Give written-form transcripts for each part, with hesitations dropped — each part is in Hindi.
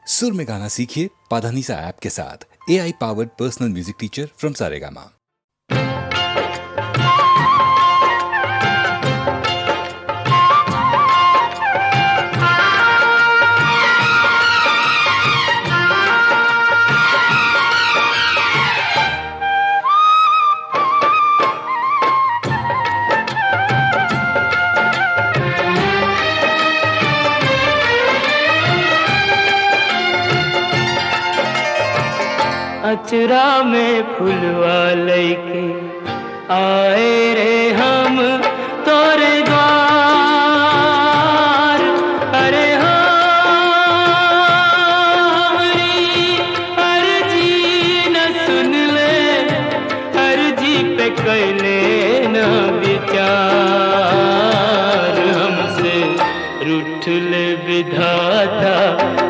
सुर में गाना सीखिए पाधानीसा ऐप के साथ। AI powered personal music teacher from Saregama. अचरा में फुलवा लैके आए रे हम तोरे द्वार। अरे हमारी अर्जी न सुन ले, अर्जी पे कैले न विचार। हमसे रूठ ले विधाता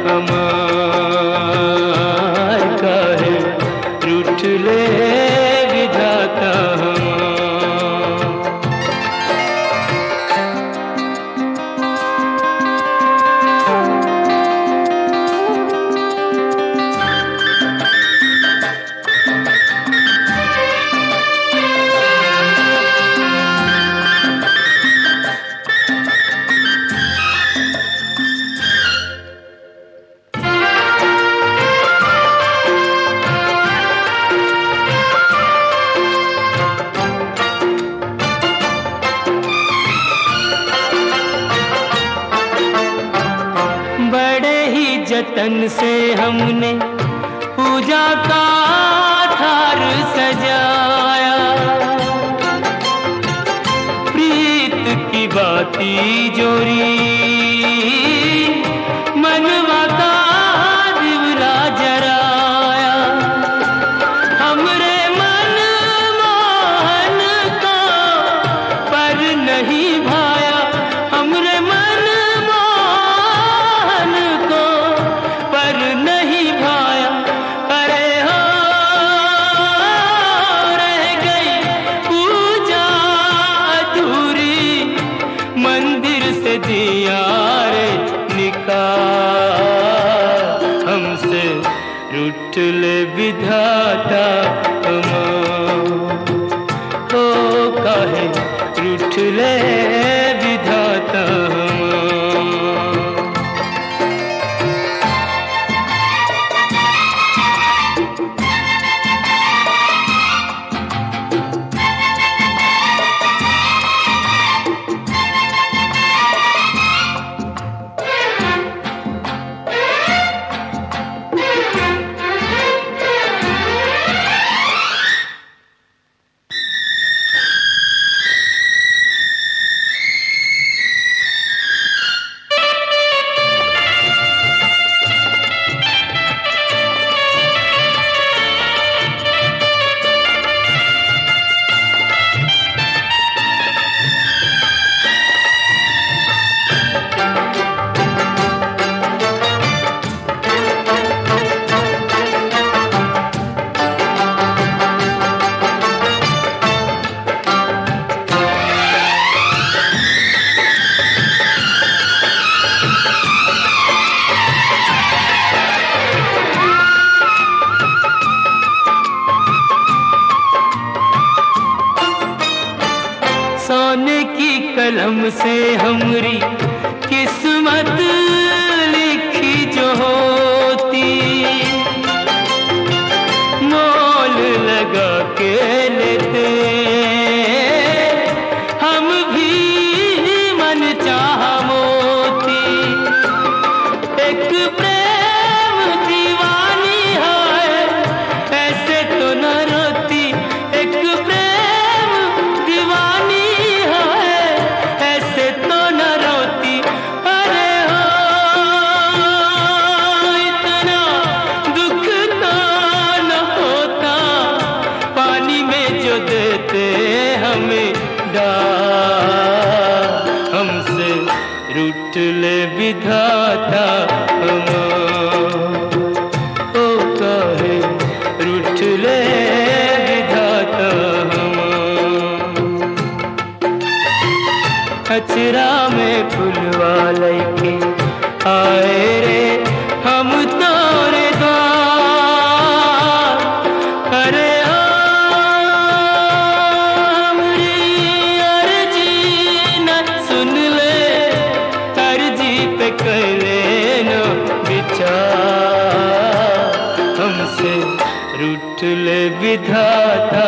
हमार, काहे रूठ ले विधाता हमार। जतन से हमने पूजा का थार सजाया, प्रीत की बाती जोरी मनवा का दिवला जराया। हमरे मन मोहन को पर नहीं भाया, हमरे मन मोहन को पर नहीं भाया। अरे हो रह गई पूजा अधूरी, मंदिर से दिया रे निकाल। हमसे रूठ ले विधाता हमार, हो काहे रूठ ले विधाता हमार। सोने की कलम से हमरी किस्मत लिखी जो होती, मोल लगा के लेते हम भी मन चाह मोती। एक प्रेम दीवानी है ऐसे तो न रोती, एक प्रेम दीवानी ऐसे तो न रोती। अरे हो इतना दुख तो न होता, पानी में जो देते हमें डाल। हमसे रूठ ले विधाता हमार, ओ काहे रूठ ले विधाता हमार। अचरा में फुलवा लैके आए रे हम तो ले विधाता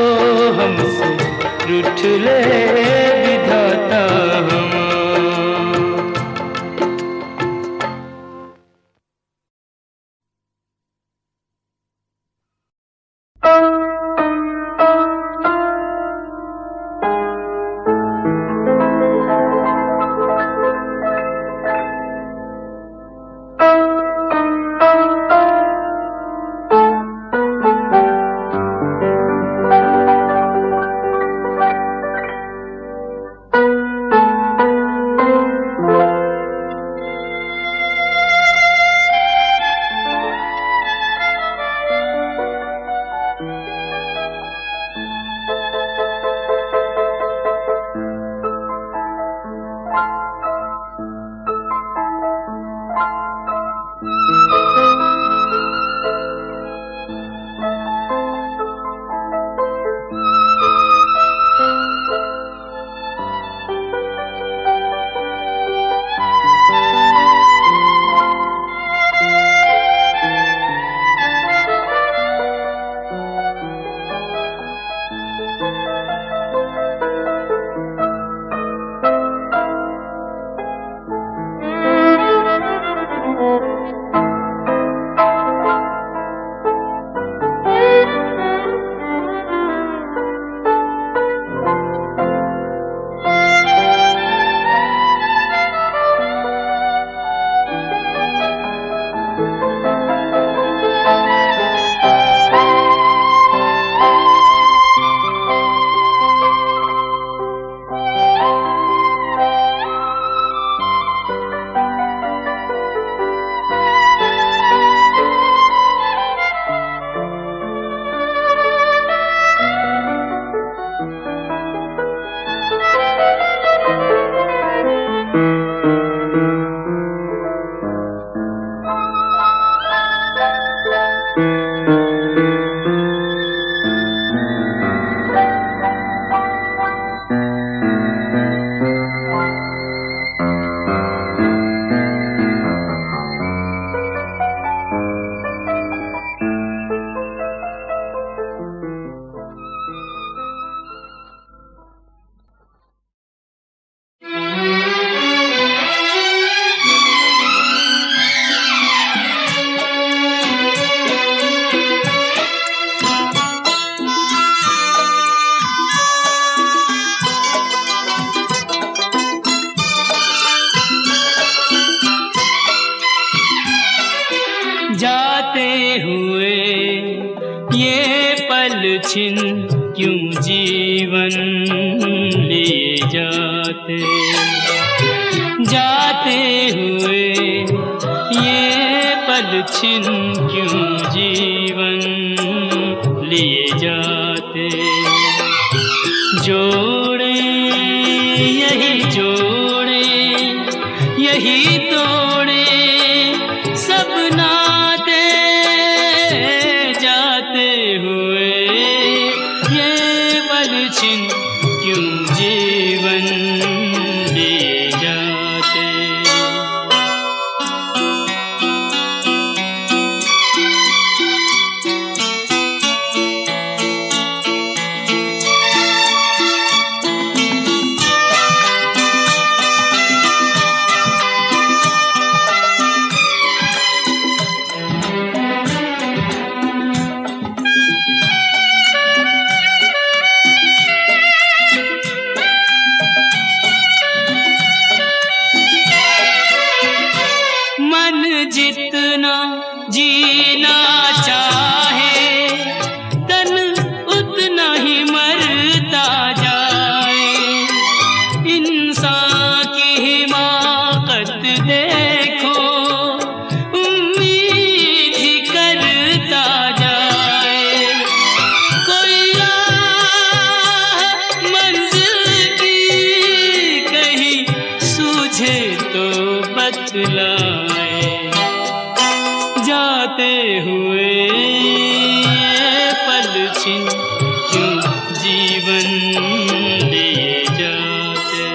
ओ हमसे रूठ ले विधाता छिन क्यों जीवन लिए जाते जाते हुए ये पल छिन क्यों जीवन लिए जाते जोड़े यही तोड़े सब नाते जाते हुए ये पल छिन क्यों जीवन लिए जाते। जितना जीना चाहे तन उतना ही मरता जाए, इंसान की हिमाकत देखो उम्मीद ही करता जाए। कोई राह मंजिल की कहीं सूझे तो बतलाए जाते हुए ये पल छिन क्यों जीवन लिए जाते।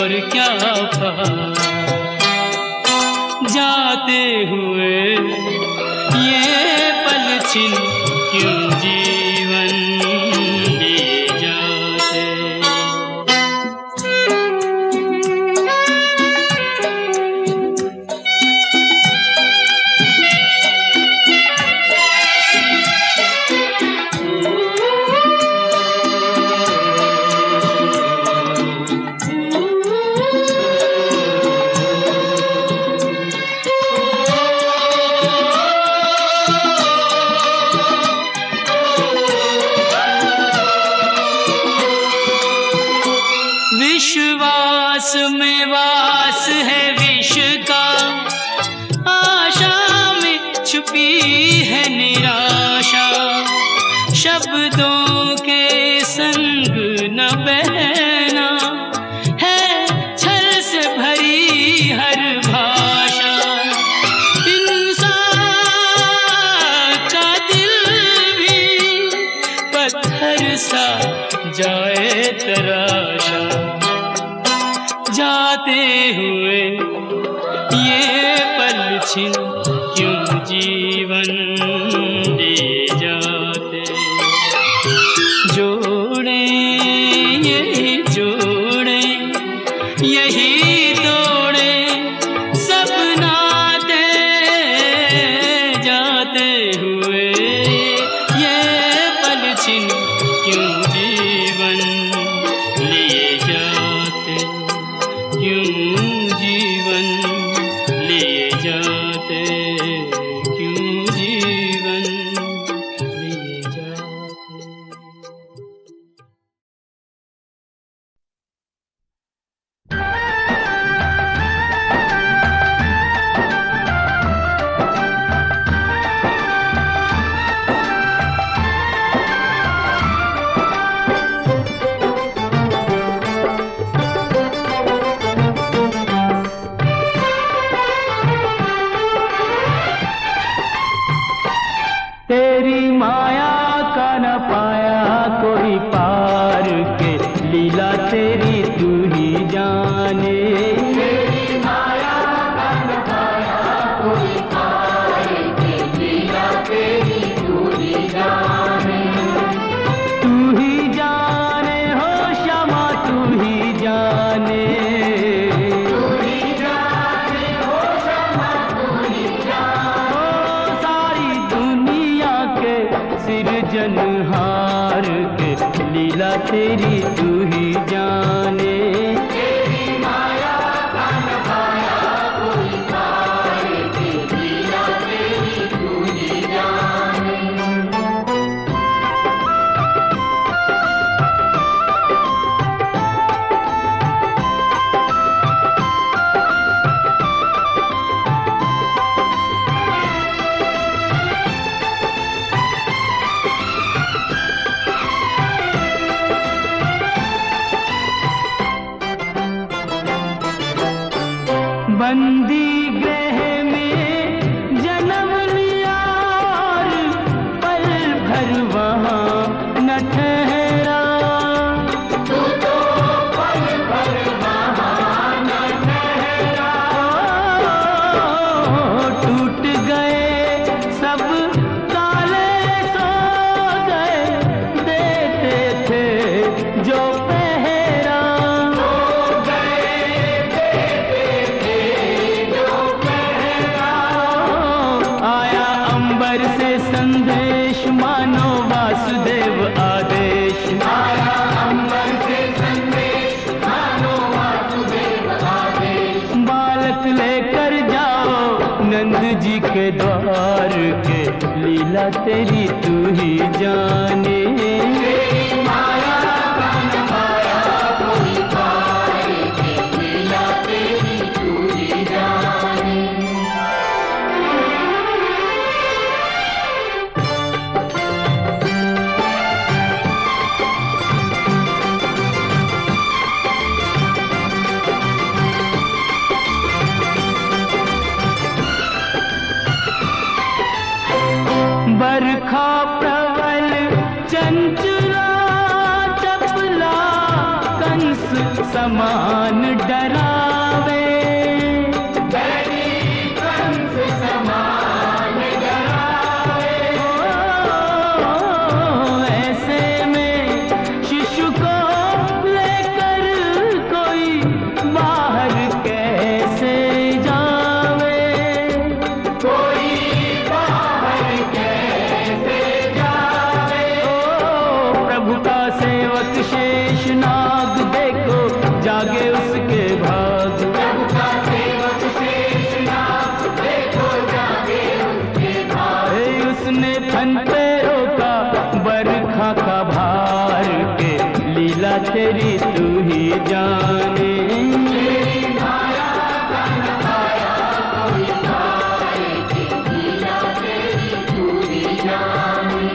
और क्या पाया। जाते हुए ये पल छिन क्यों जीवन लिए जाते। विश्वास में वास है विष का, आशा में छुपी है निराशा। शब्दों के संग न बहना है छल से भरी हर भाषा। इंसान का दिल भी पत्थर सा जाए तराशा। जाते हुए ये पल छिन क्यों जीवन लिए जाते। जोड़े यही जोड़े यही तोड़े सब नाते। जाते हुए ये पल छिन क्यों जीवन लिए जाते। क्यों जीवन लिए जाते। क्यों जीवन लिए जाते। तेरी माया का न पाया कोई पार के, लीला तेरी तू ही जाने। तेरी माया का न पाया कोई पार के, लीला तेरी तू ही जाने। तू ही जाने हो श्यामा तू ही जाने। तू ही जाने हो श्यामा तू ही जाने। ओ सारी दुनिया के सिरजनहार के, लीला तेरी तू ही जाने। तेरी माया का न पाया कोई पार के, लीला तेरी तू ही जाने। बंदी गृह में जन्म लिया और पल भर वहाँ न ठहरा। तू तो पल भर वहाँ न ठहरा। टूट गए सब ताले सौदे देते थे जो पहरा। आया अंबर से संदेश मानो वासुदेव आदेश। आया अंबर से संदेश मानो वासुदेव आदेश। बालक लेकर जाओ नंद जी के द्वार के, लीला तेरी तू ही जाने। तेरी माया का न पाया कोई पार के, लीला तेरी तू ही जाने। बरखा प्रबल चंचला समान डरावे, कंस समान डरावे। ऐसे में शिशु को लेकर कोई बाहर कैसे जावे, कोई बाहर कैसे जावे। ओ प्रभु का सेवक शेषनाग देखो जागे उसके भाग, प्रभु का सेवक शेषनाग देखो जागे उसके भाग। उसने फन पे रोका बरखा का भार के, लीला तेरी तू ही जाने। तेरी माया का न पाया कोई पाए के, लीला तेरी तू ही जाने।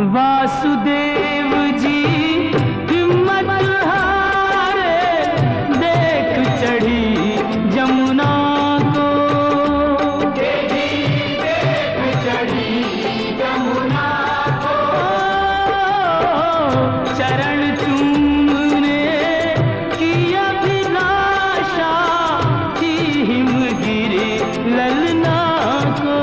वासुदेव जी हिम्मत हारे, देख चढ़ी जमुना को, देख चढ़ी जमुना को। चरण चूमने की अभिलाषा थी हिमगिरी ललना को।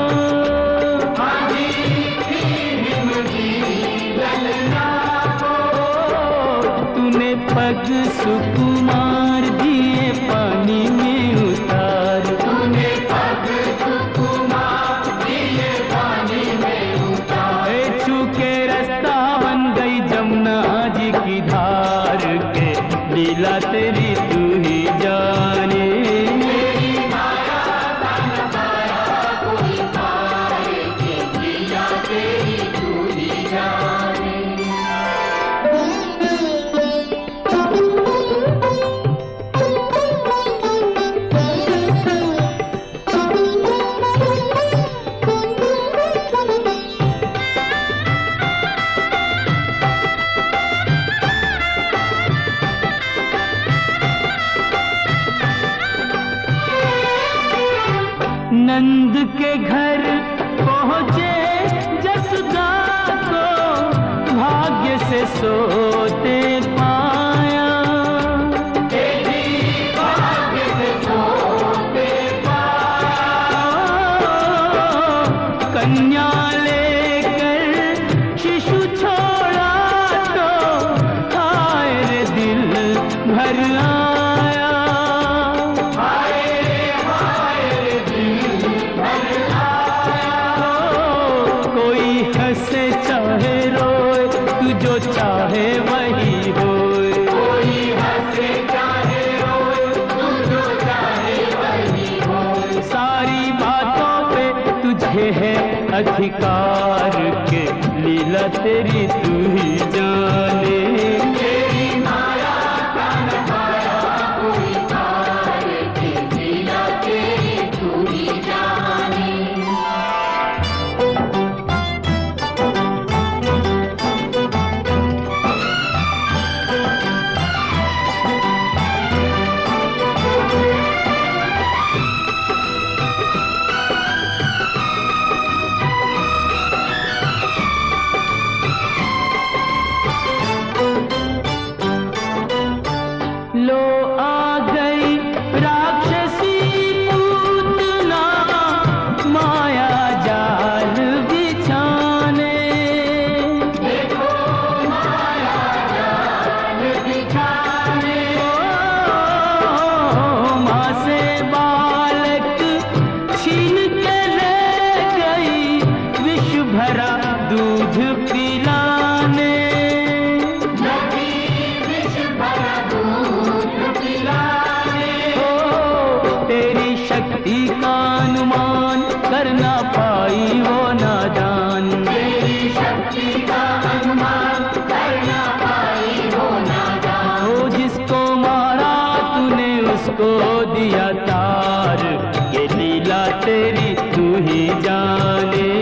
पग सुकुमार दिए पानी में उतार, तूने पग सुकुमार दिए पानी में उतार। छूके रास्ता बन गई जमुना जी की धार के, लीला तेरी तू ही जाने। तेरी माया का न पाया कोई पाए के, लीला तेरी तू ही जाने। नंद के घर पहुँचे जसोदा को, भाग्य से सोते पाया, भाग्य से सोते पाया। कन्या लेकर शिशु छोड़ा तो हाय रे दिल भर आया, हंसे चाहे रोए तू जो चाहे वही होए। कोई हंसे चाहे रोए तू जो चाहे वही होए। सारी बातों पे तुझे है अधिकार के, लीला तेरी तू ही जाने। तेरी माया का न पाया कोई पाए के, लीला तेरी तू ही जाने। लो आ गई राक्षसी पूतना, माया जाल बिछाने। देखो माया जाल बिछाने। माँ से बालक छीन के ले गई, विष भरा दूध पिलाने। तेरी शक्ति का अनुमान कर ना पाई वो नादान, तेरी शक्ति का अनुमान कर ना पाई वो नादान। वो जिसको मारा तूने उसको दिया तार, ये लीला तेरी तू ही जान। जाने।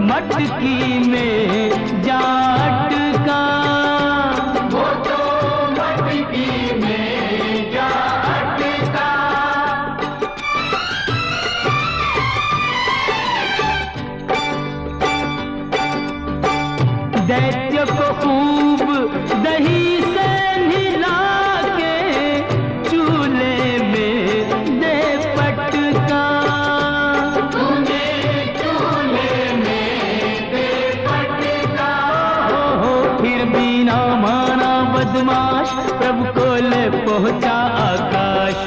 मटकी में जाटका, वो तो मटकी में जाटका। दैत्य को खूब दही से हिला के चूल्हे में दे पटका। बदमाश प्रभु को ले पहुंचा आकाश।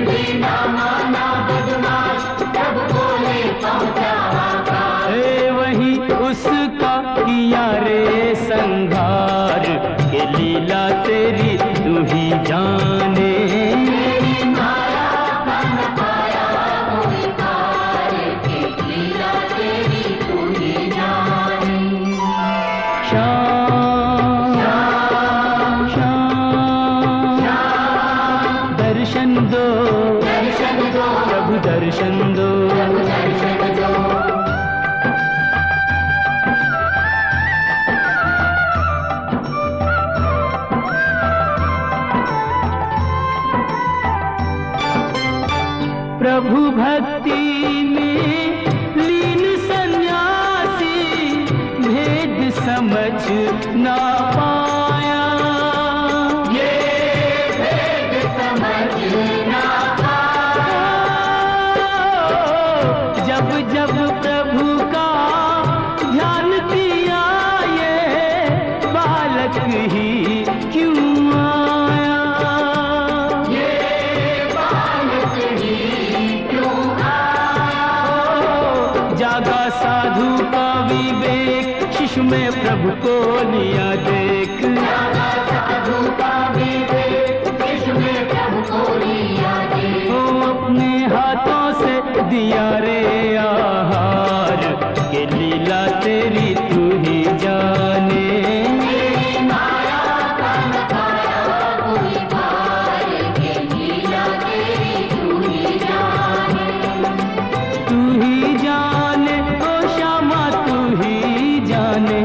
बिना माना बदमाश प्रभु को ले पहुंचा आकाश। वही उसका किया रे संहार, के लीला तेरी तू ही जाने। तेरी माया का न पाया कोई पार, के लीला तेरी तू ही जाने। दर्शन दो प्रभु दर्शन दो। प्रभु भक्ति में लीन सन्यासी भेद समझ ना पाया। जब जब प्रभु का ध्यान किया, ये बालक ही क्यों आया। ये बालक ही क्यों आया। जागा साधु का विवेक, शिशु में प्रभु को लिया देख। जागा साधु का विवेक, शिशु में प्रभु को लिया देख। अपने हाथों से दिया रे आहार, के लीला तेरी तू ही जाने। तेरी माया का न पाया कोई पार, के लीला तेरी तू ही जाने। तू ही जाने ओ श्यामा तू ही जाने।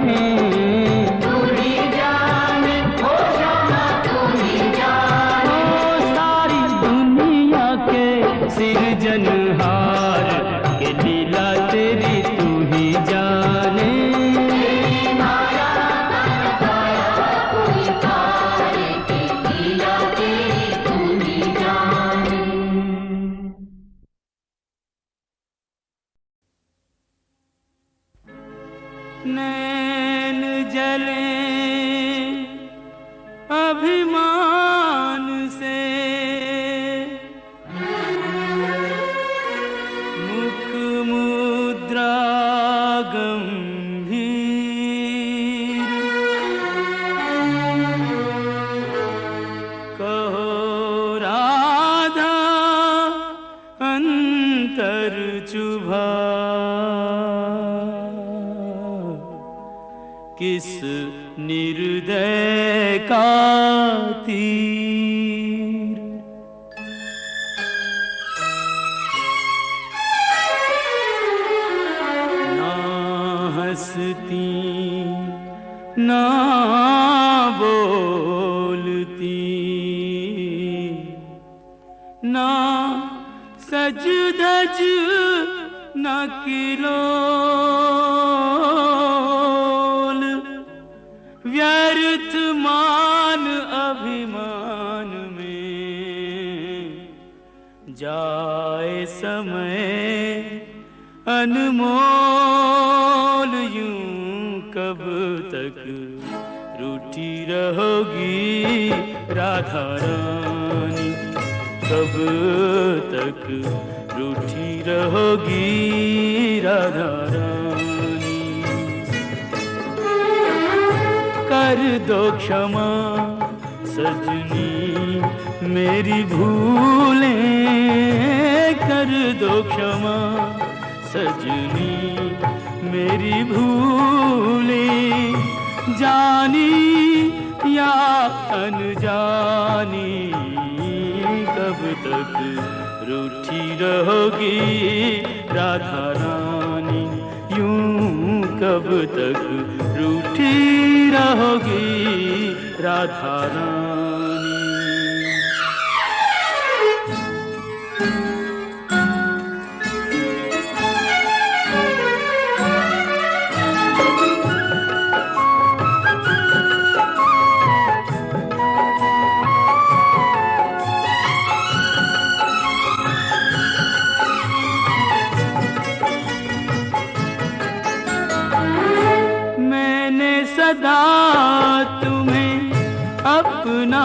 तू ही जाने ओ श्यामा तू ही जाने। ओ सारी दुनिया के सिरजनहार, के लीला तेरी तू ही जाने। तेरी माया का न पाया कोई पार, के लीला तेरी तू ही जाने। नैन जले अभिमान से, मुख मुद्रा गंभीर। कहो राधा अंतर चुभा, किस निर्दय का तीर। ना हंसती ना बोलती, ना सज धज ना किलोल। व्यर्थ मान अभिमान में, जाए समय अनमोल। यूं कब तक रूठी रहोगी राधा रानी, कब तक रूठी रहोगी राधा रानी। कर दो क्षमा सजनी मेरी भूलें, कर दो क्षमा सजनी मेरी भूलें, जानी या अनजानी कब तक रूठी रहोगी राधा रानी, यूं कब तक रूठी रहोगी राधा रानी। सदा तुम्हें अपना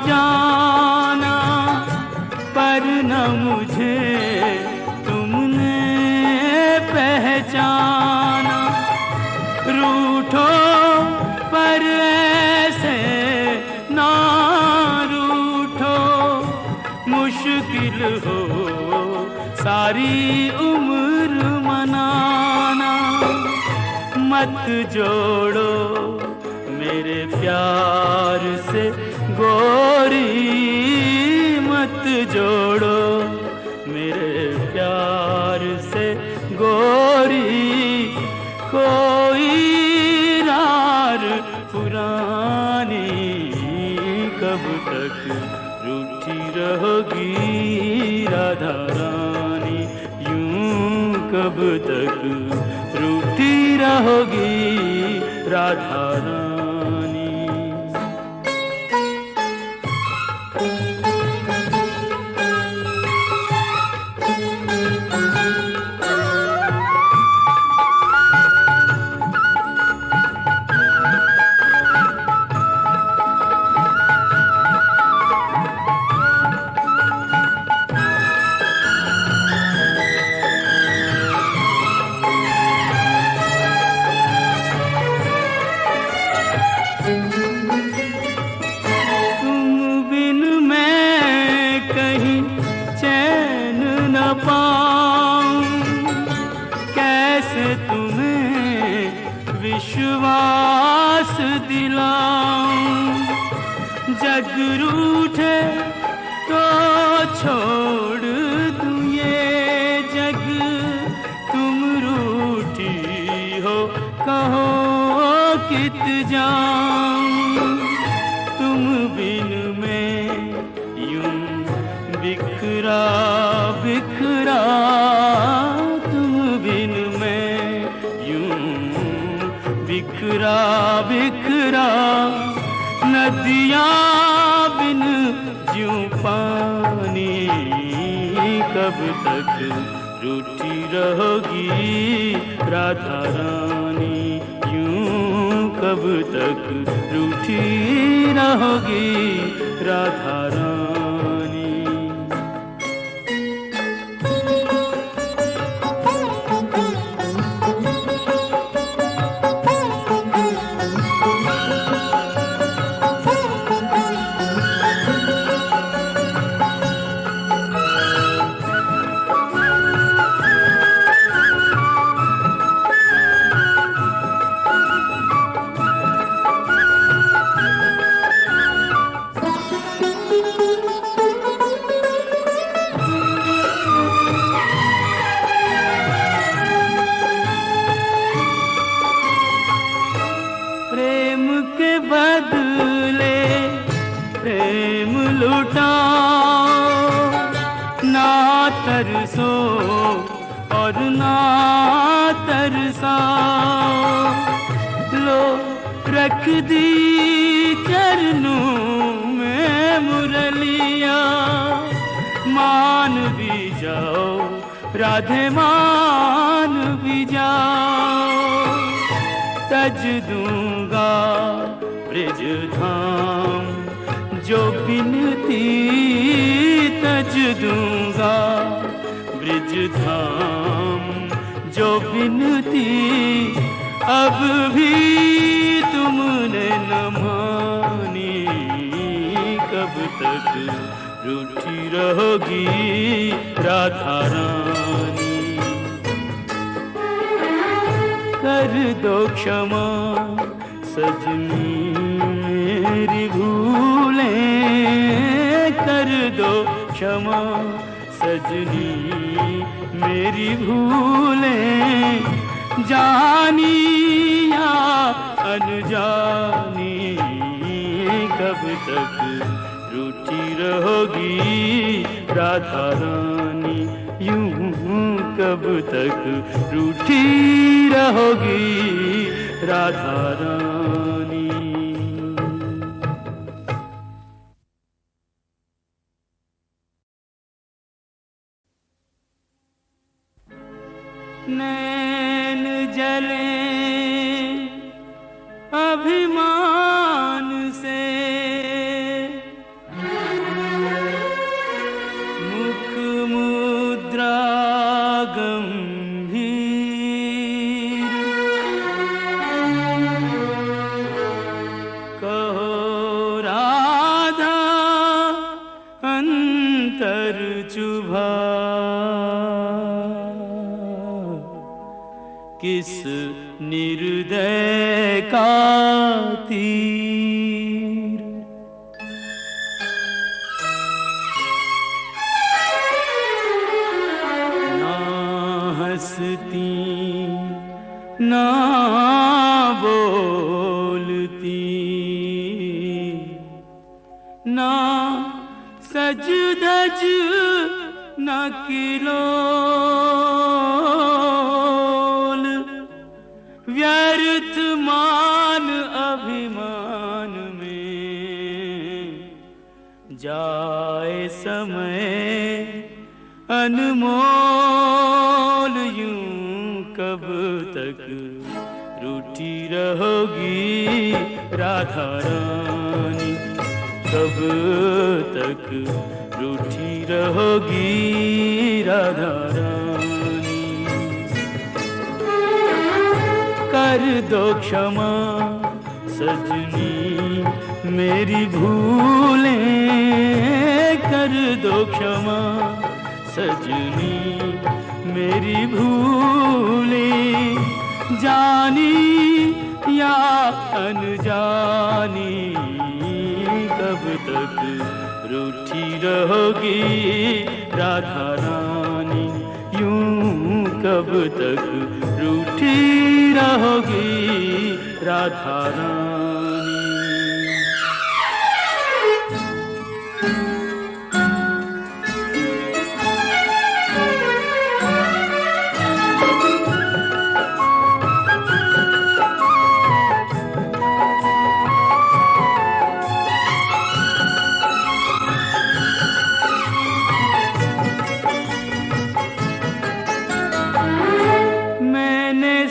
जाना, पर न मुझे तुमने पहचाना। रूठो पर ऐसे ना रूठो, मुश्किल हो सारी उम्र मनाना। मत जोड़ो मेरे प्यार से गोरी, मत जोड़ो मेरे प्यार से गोरी, कोई रार पुरानी कब तक रूठी रहोगी राधा रानी, यूं कब तक रूठी रहोगी राधा रानी। विश्वास दिलाऊं, जग रूठे तो छोड़ दूं ये जग, तुम रूठी हो कहो कित जाऊं। तुम बिन मैं यूं बिखरा बिखरा, तुम बिन मैं यूं बिखरा बिखरा, नदियाँ बिन ज्यों पानी कब तक रूठी रहोगी राधा रानी, यूं कब तक रूठी रहोगी राधा रानी। प्रेम के बदले प्रेम लुटाओ, ना तरसो और ना तरसाओ। लो रख दी चरणों में मुरलिया, मान भी जाओ राधे मान भी जाओ। तज दूंगा ब्रज धाम जो बिनती, तज दूंगा ब्रिज धाम जो बिनती अब भी तुमने न मानी, कब तक रूठी रहोगी राधा रानी। कर दो क्षमा सजनी मेरी भूलें, कर दो क्षमा सजनी मेरी भूलें, जानी या अनजानी, कब तक रूठी रहोगी राधा रानी, यूं कब तक रूठी रहोगी राधा रानी। नैन जले अभिमान से, मुख मुद्रा गंभीर, कहो राधा अंतर चुभा, किस निर्दय का तीर। ना हंसती ना बोलती, ना सज धज न किलोल, व्यर्थ मान अभिमान में जाए समय अनमोल, यूं कब तक रूठी रहोगी राधा रानी, कब तक रूठी रहोगी राधा रानी। कर दो क्षमा सजनी मेरी भूलें, कर दो क्षमा सजनी मेरी भूलें, जानी या अनजानी, कब तक रूठी रहोगी राधा रानी, यूं कब तक रूठी रहोगी राधा रानी।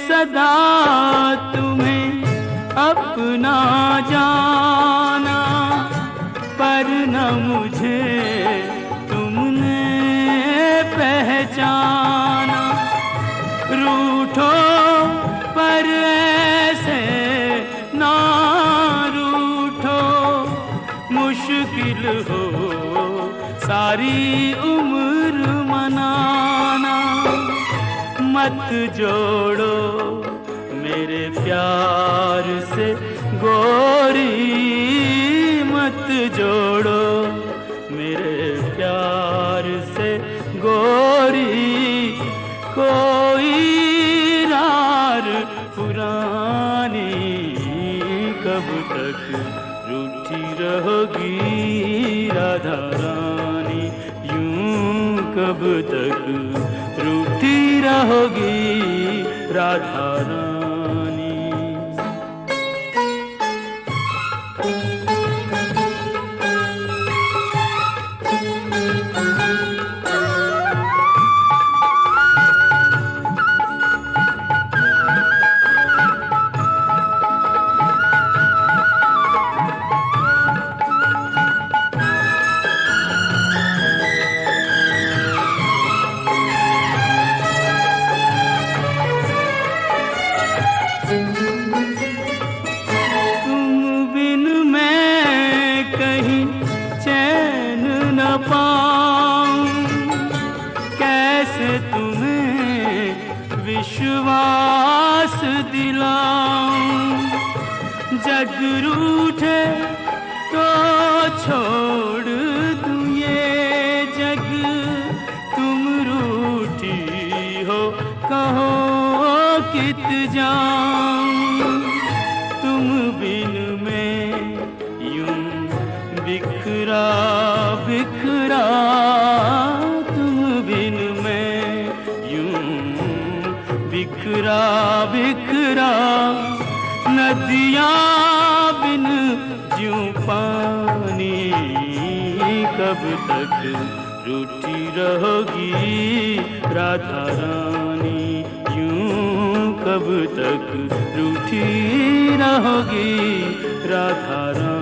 सदा तुम्हें अपना जाना, पर न मुझे तुमने पहचाना। रूठो पर ऐसे ना रूठो, मुश्किल हो सारी उम्र मनाना। मत जोड़ो मेरे प्यार से गोरी, मत जोड़ो मेरे प्यार से गोरी, कोई रार पुरानी, कब तक रूठी रहोगी राधा रानी, यूं कब तक रूठी रहोगी राधा रानी। विश्वास दिलाऊं, जग रूठे तो छोड़ दूं ये जग, तुम रूठी हो कहो कित जाऊं, तुम बिन मैं यूं बिखरा बिखरा, तुम बिन मैं यूं बिखरा बिखरा, नदियाँ बिन ज्यों पानी, कब तक रूठी रहोगी राधा रानी, यूं कब तक रूठी रहोगी राधा रानी।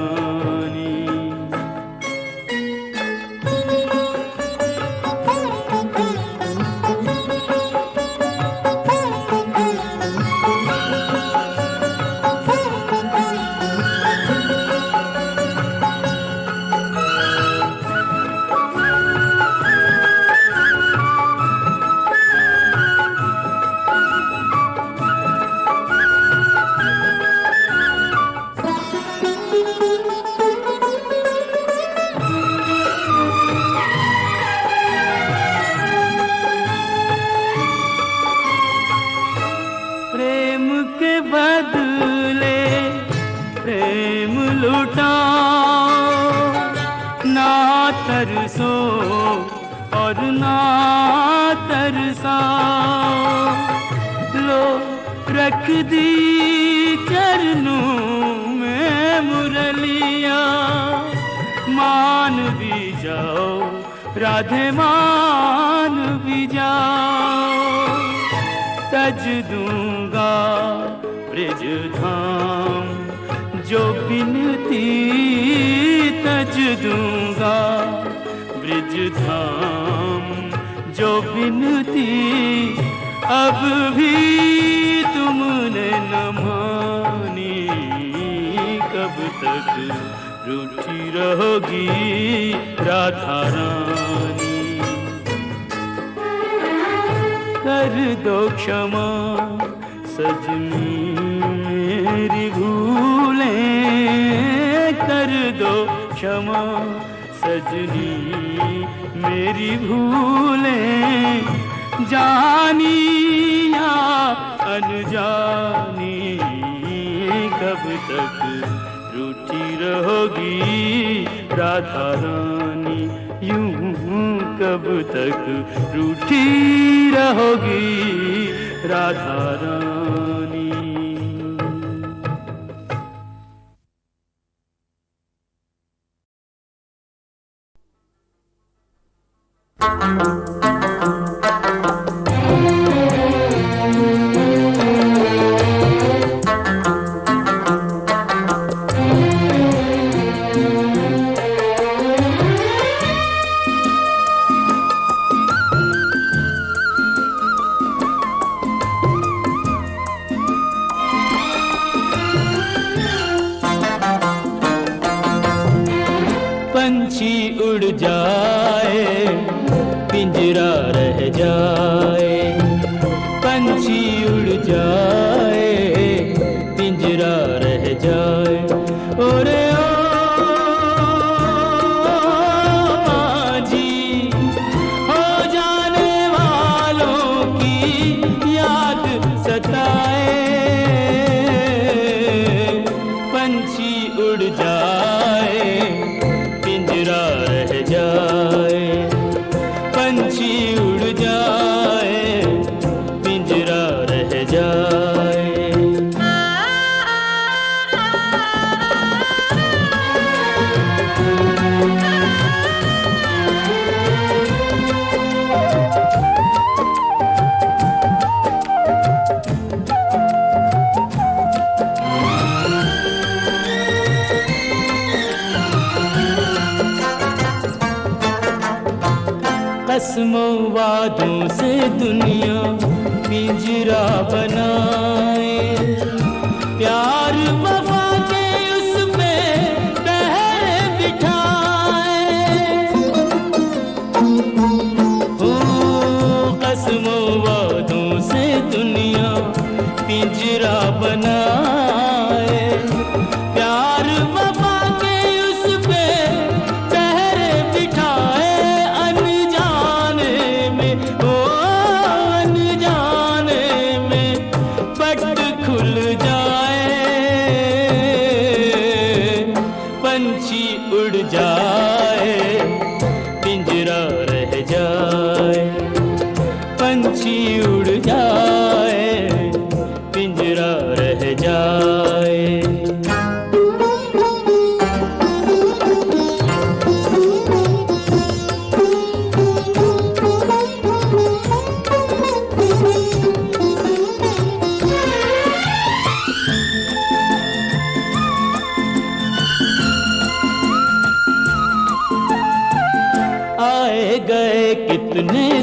प्रेम के बदले प्रेम लुटाओ, ना तरसो और ना तरसाओ, लो रख दी चरणों में मुरलिया, मान भी जाओ राधे मान भी जाओ, तज दूंगा ब्रिज धाम जो बिनती, तज दूंगा ब्रिज धाम जो बिनती, अब भी तुमने न मानी, कब तक रूठी रहोगी राधा रानी। कर दो क्षमा सजनी मेरी भूलें, कर दो क्षमा सजनी मेरी भूलें, जानी या अनजानी, कब तक रूठी रहोगी राधा रानी, यूं कब तक रूठी रहोगी राधा रानी। पंछी उड़ जाए पिंजरा रह जाए, पंछी उड़ जाए पिंजरा रह जाए, ओरे जी हो जाने वालों की याद सताए, पंछी उड़ जाए पिंजरा रह जाए, पंछी उड़ जाए पिंजरा रह जाए। कसमों वादों से दुनिया पिंजरा बनाए, प्यार वफा के उस पे पहरे बिठाए, हो कसमों वादों से दुनिया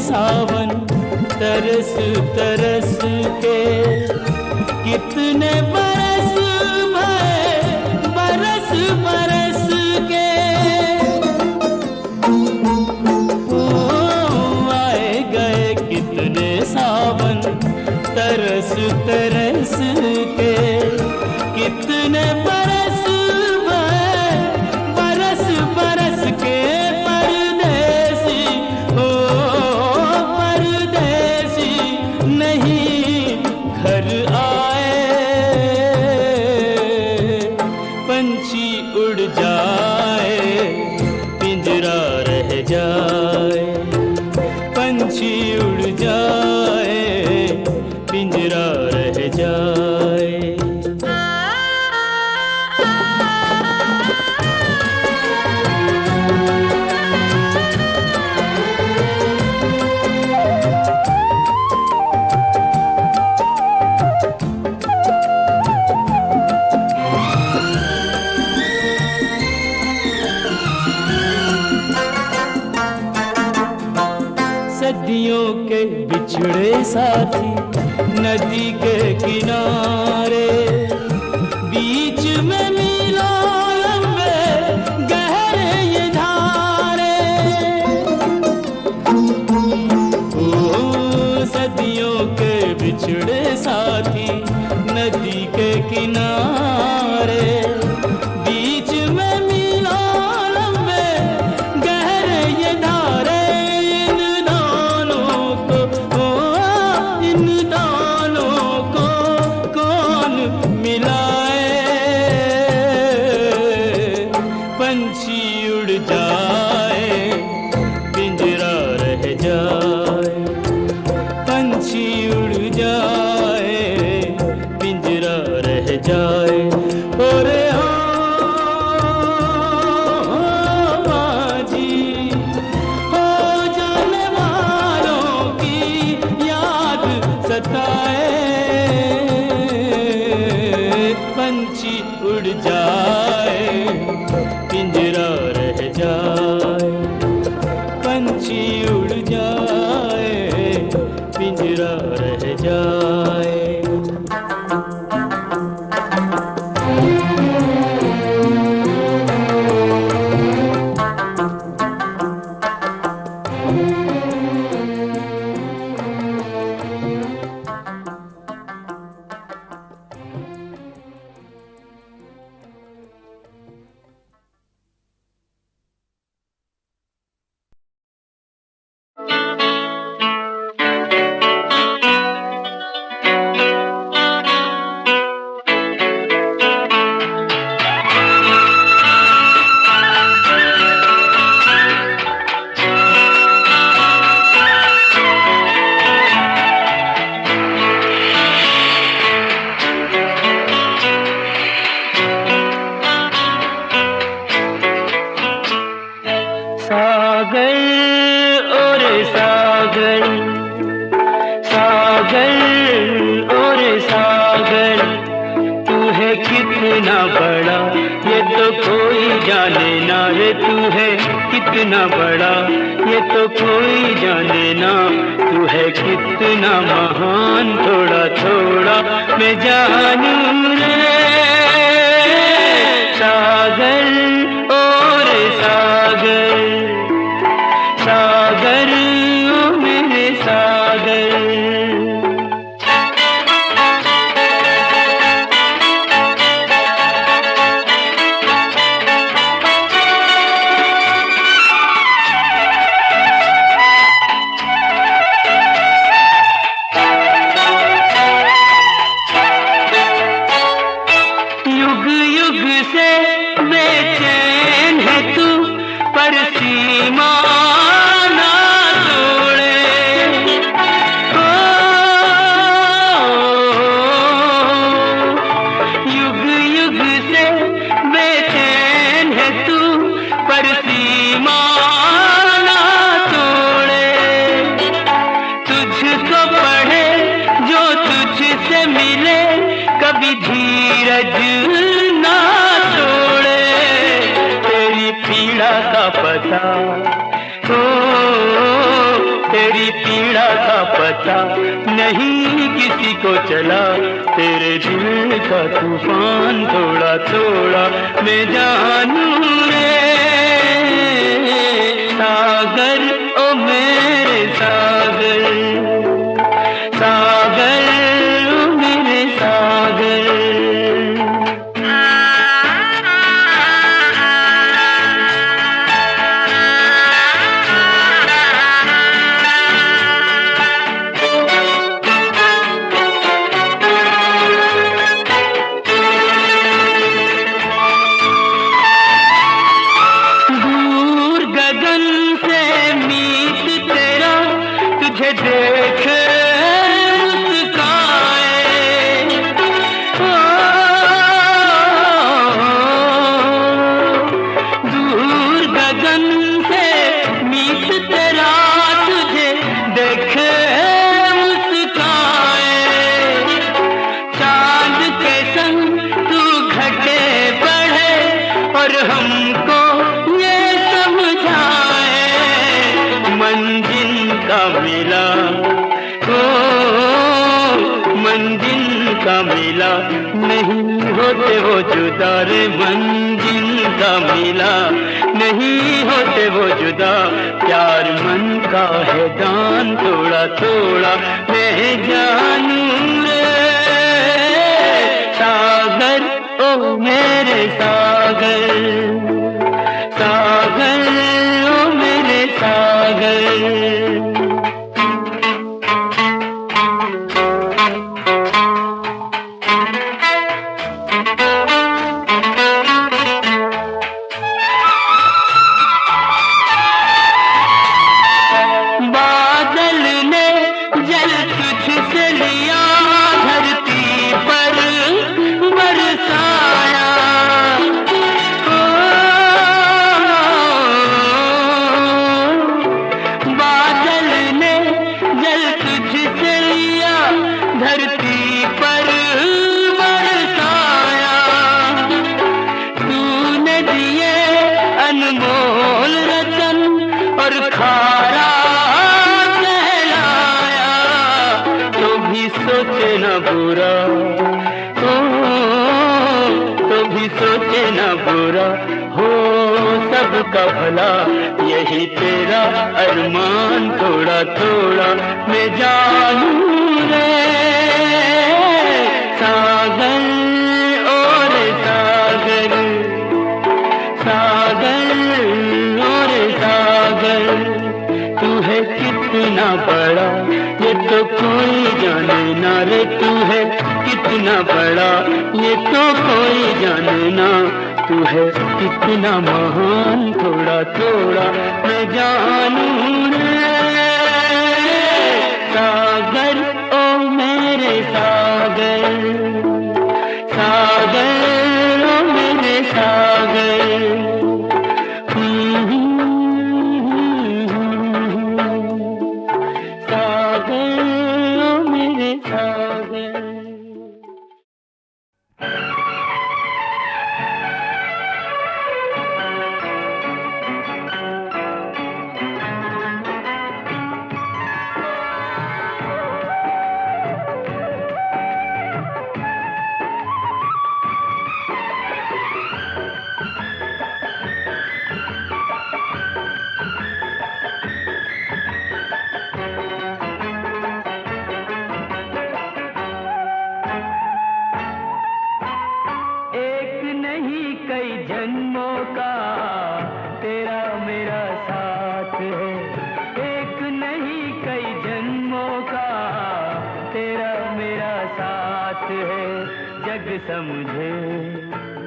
सावन तरस तरस के, कितने बरस भये बरस बरस के। आए गए कितने सावन तरस तरस के, कितने बरस भये बरस बरस के। परदेसी हो परदेसी नहीं घर आए, पंछी उड़ जाए पिंजरा रह जाए, पंछी उड़ जाए पिंजरा रह जाए। सदियों के बिछड़े साथी नदी के किनारे, बीच में मीलों लंबे गहरे ये धारे। ओ सदियों के बिछड़े साथी नदी के किनारे, बीच में मीलों लंबे गहरे ये धारे। इन दोनों को कौन मिलाए, पंछी उड़ जाए पिंजरा रह जाए, पंछी उड़ जाए पिंजरा रह जाए। ओरे बाजी हो जाने वालों की याद सताए, पंछी उड़ जाए पिंजरा रह जाए, पंछी उड़ जाए पिंजरा रह जाए। सागर और सागर, सागर और सागर, तू है कितना बड़ा ये तो कोई जाने ना रे। तू है कितना बड़ा ये तो कोई जाने ना। तू है कितना महान थोड़ा थोड़ा मैं जानू रे। सागर और सागर, सागर ओ मेरे सागर। युग युग से बेचैन है तू पर सीमा ना तोड़े। युग युग से बेचैन है तू पर सीमा ना तोड़े। तुझको पढ़े जो तुझसे मिले कभी धीरज ना छोड़े। तेरी पीड़ा का पता हो, तेरी पता नहीं किसी को चला, तेरे दिल का तूफान थोड़ा थोड़ा मैं जानूं रे सागर, ओ मेरे सागर, सागर ओ मेरे सागर। मिला नहीं होते वो जुदा रे, मंजिल का मिला नहीं होते वो जुदा, प्यार मन का है दान थोड़ा थोड़ा मैं जानूं रे सागर, ओ मेरे सागर, सागर ओ मेरे सागर। सबका भला यही तेरा अरमान थोड़ा थोड़ा मैं जानूं रे सागर, और सागर, सागर और सागर। तू है कितना बड़ा ये तो कोई जाने ना रे, तू है कितना बड़ा ये तो कोई जाने ना, तू है कितना महान थोड़ा थोड़ा मैं जानूं रे सागर, ओ मेरे सागर, सागर ओ मेरे सागर। सागर ओ मेरे सागर। समझे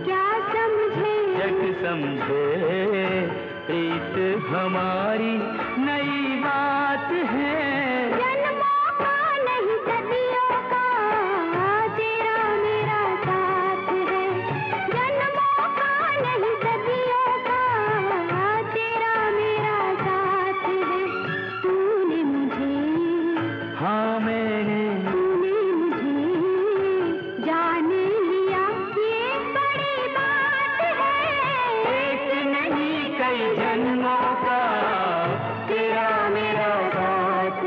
क्या समझे, जग समझे प्रीत हमारी नई बात है, जन्मों का नहीं सदियों का तेरा मेरा साथ है, जन्मों का नहीं सदियों का तेरा मेरा साथ है। तूने मुझे, हाँ मैंने, जन्मों का तेरा मेरा साथ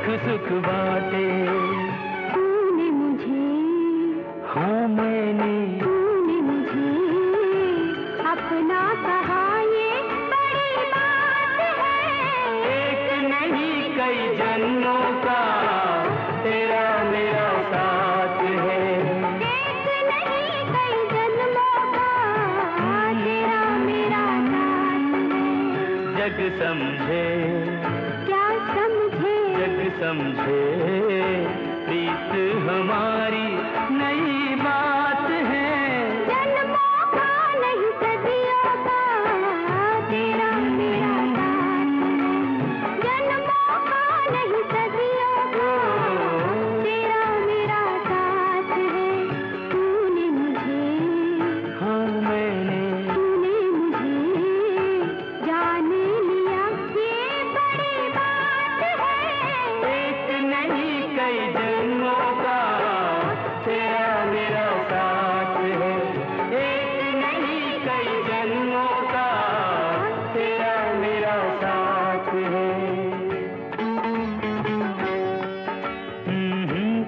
सुख बाटे। तूने मुझे, हाँ मैंने, तूने मुझे अपना कहा, ये बड़ी बात है। एक नहीं कई जन्मों का तेरा मेरा साथ है। एक नहीं कई जन्मों का तेरा मेरा साथ है। जग समझे, क्या समझे, जग समझे प्रीत हमारी नई बात है। जन्मों का नहीं सदियों का तेरा मेरा साथ है। जन्मों का नहीं सदियों का तेरा मेरा साथ है। तूने मुझे, हाँ मैंने, तूने मुझे जान लिया, ये बड़ी बात है। एक नहीं कई जन्मों का तेरा मेरा साथ है। एक नहीं कई जन्मों का तेरा मेरा साथ है।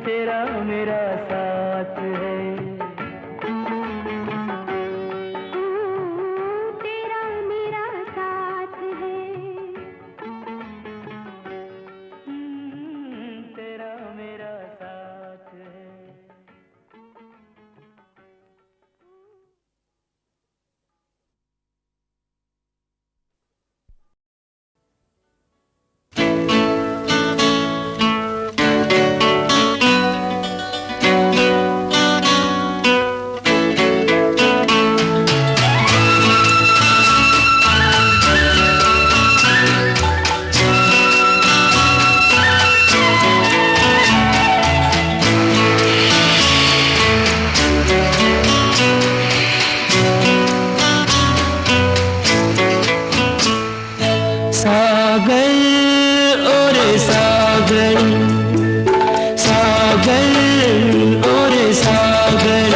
तेरा मेरा साथ है। तेरा मेरा साथ है। तेरा मेरा साथ है। सागर और सागर, सागर और सागर,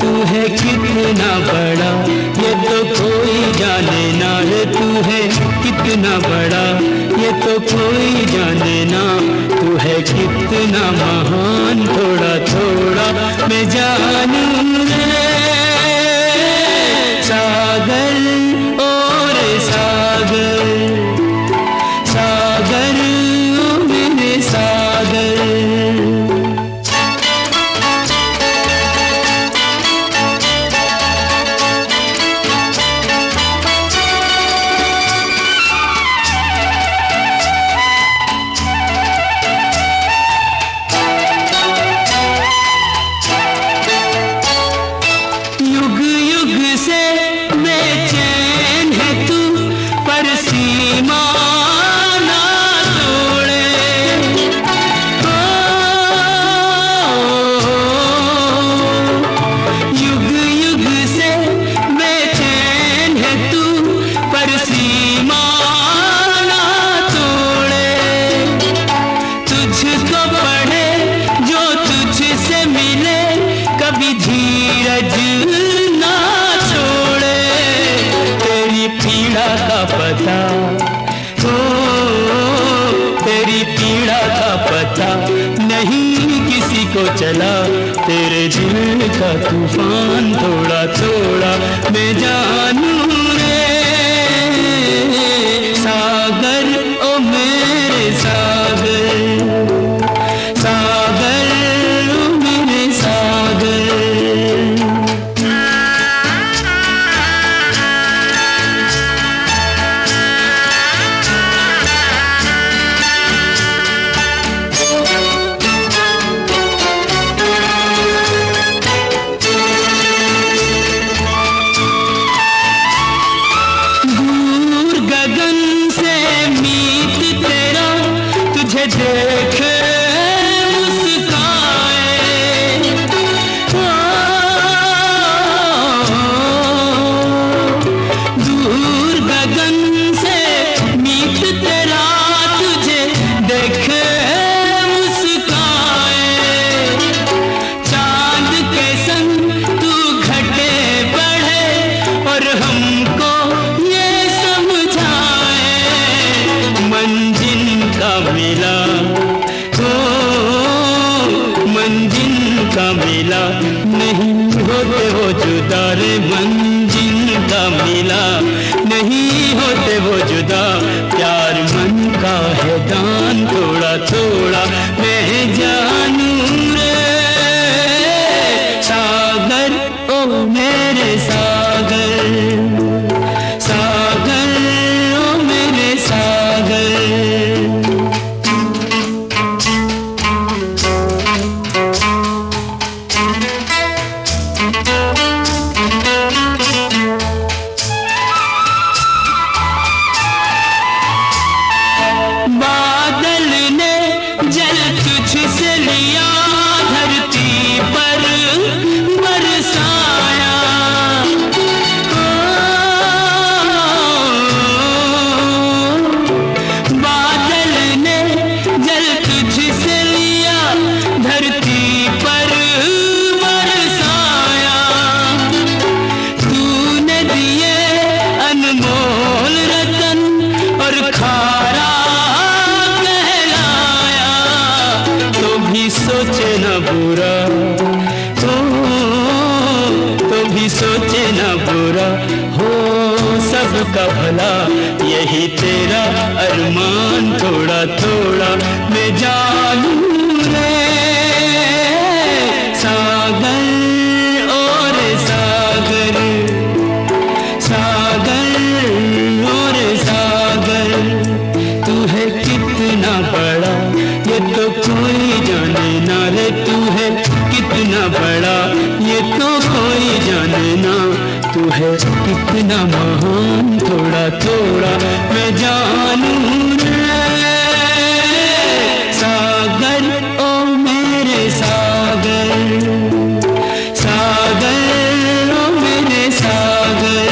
तू है कितना बड़ा ये तो कोई जाने ना रे। तू है कितना बड़ा ये तो कोई जाने ना। तू है कितना महान थोड़ा थोड़ा मैं जानूं रे। सागर और सागर, सागर ओ मेरे सागर। युग युग से बेचैन है तू, पर सीमा ना तोड़े। युग युग से बेचैन है तू, पर सीमा ना तोड़े। तुझको पढ़े जो तुझसे मिले, कभी धीरज ना छोड़े। तेरी पीड़ा का पता, ओ तेरी पीड़ा का पता नहीं किसी को चला। तेरे दिल का तूफान थोड़ा थोड़ा मैं जानूं रे। सागर ओ मेरे सागर, सागर ओ मेरे सागर। होते वो जुदा, प्यार मन का है दान, थोड़ा थोड़ा मैं जानू रे सागर, ओ मेरे सागर, सागर ओ मेरे सागर। बादल ने जल तुझसे लिया, धरती पर बरसाया, बादल ने जल तुझसे लिया, धरती पर बरसाया, तूने दिए अनमोल रतन और खारा कहलाया, तो भी सोचे न बुरा, तो भी सोचे न बुरा, हो सबका भला यही तेरा अरमान, थोड़ा थोड़ा मैं जानू रे सागर, और सागर, सागर और सागर। तू है कितना बड़ा ये तो कोई जाने ना रे, तू है कितना बड़ा ये तो कोई जाने ना, तू है कितना महान, थोड़ा थोड़ा मैं जानू रे सागर, ओ मेरे सागर, सागर ओ मेरे सागर।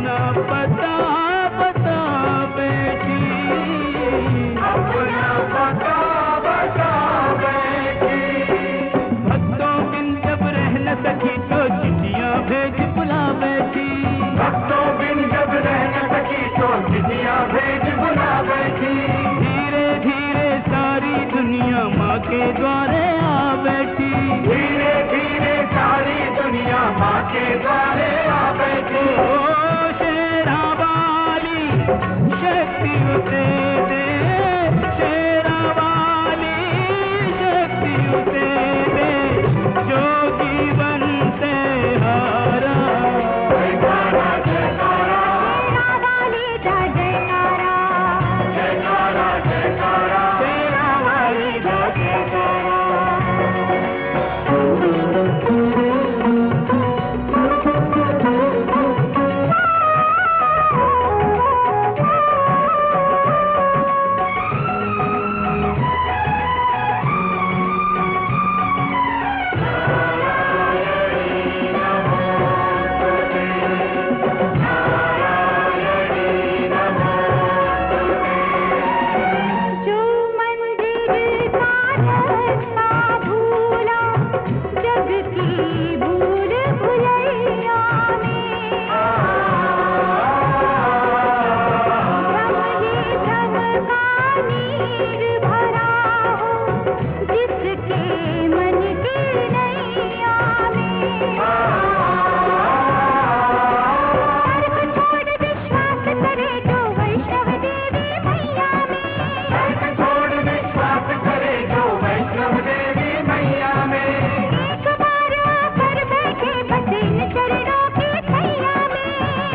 अपना पता बता बेटी, अपना पता बता बेटी। भक्तों बिन जब रह न सकी तो चिट्ठियां भेज बुला बैठी, भक्तों बिन जब रह न सकी तो चिट्ठियां भेज बुला बैठी। धीरे धीरे सारी दुनिया माँ के द्वारे आ बैठी, धीरे धीरे सारी दुनिया माँ के द्वारे आ बैठी। ओ शेरा वाली शक्ति उसे दे, शेरा वाली शक्ति उसे दे, जो जीवन से हारा। जयकारा जयकारा, शेरा वाली दा जयकारा, जयकारा जयकारा, शेरा वाली दा जयकारा। जो मंदिर का रास्ता भूला, जग की भूल भुलैया में, भ्रम ही भ्रम का नीर भरा हो, जिसके मन की नैया में। तर्क छोड़ विश्वास करे जो वैष्णव देवी मैया में, तर्क छोड़ विश्वास करे जो वैष्णव देवी मैया में। एक बार आकर बैठे बस इन चरणों की छैया में,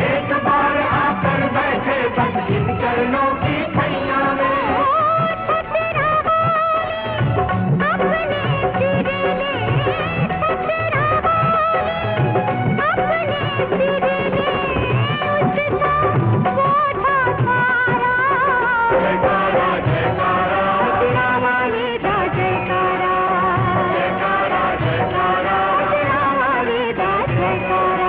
एक बार आकर बैठे बस इन चरणों की छैया में। ससुरा वाली अपने सिर ले, ससुरा वाली अपने सिर ले, उसका बोझा सारा। जयकारा जयकारा, ससुरा वाली दा जयकारा, जयकारा जयकारा, ससुरा वाली दा जयकारा।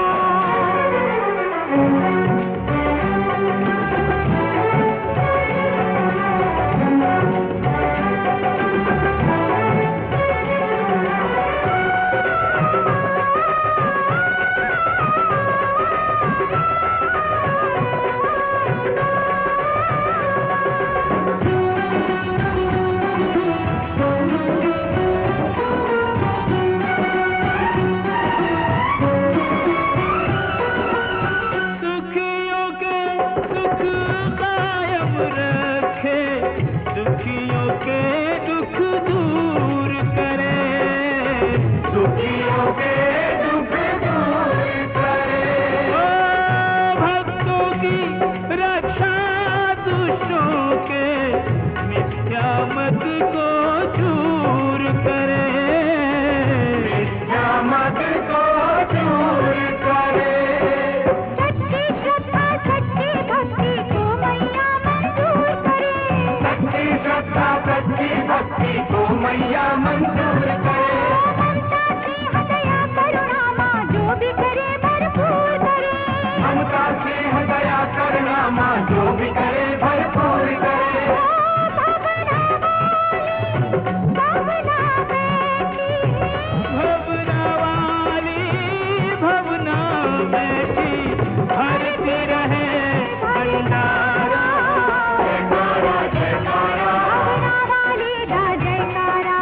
सुखियों के सुख कायम रखे, दुखियों के दुख दूर करे, दुखियों के दुख दूर करे। ओ भक्तों की रक्षा दुष्टों के, मिथ्या मत को दूर करे, मिथ्या मत को दूर करे। सच्ची श्रद्धा सच्ची भक्ति को मैया मंजूर करे, सच्ची श्रद्धा सच्ची भक्ति को मैया मंजूर करे। ममता स्नेह दया करुणा माँ जो भी करे भरपूर करे, ममता स्नेह दया करुणा माँ जो भी करे भरपूर करे। भवना बैठी, भवना वाली भवना बैठी, भरती रहे भंडारा। जयकारा जयकारा, भवना वाली दा जयकारा,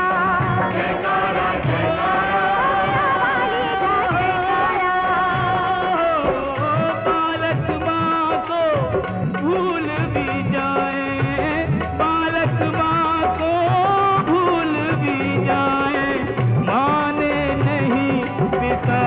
जयकारा जयकारा, भवना वाली दा जयकारा। बालक माँ को भूल भी जाए, बालक माँ को भूल भी जाए, माने नहीं पिता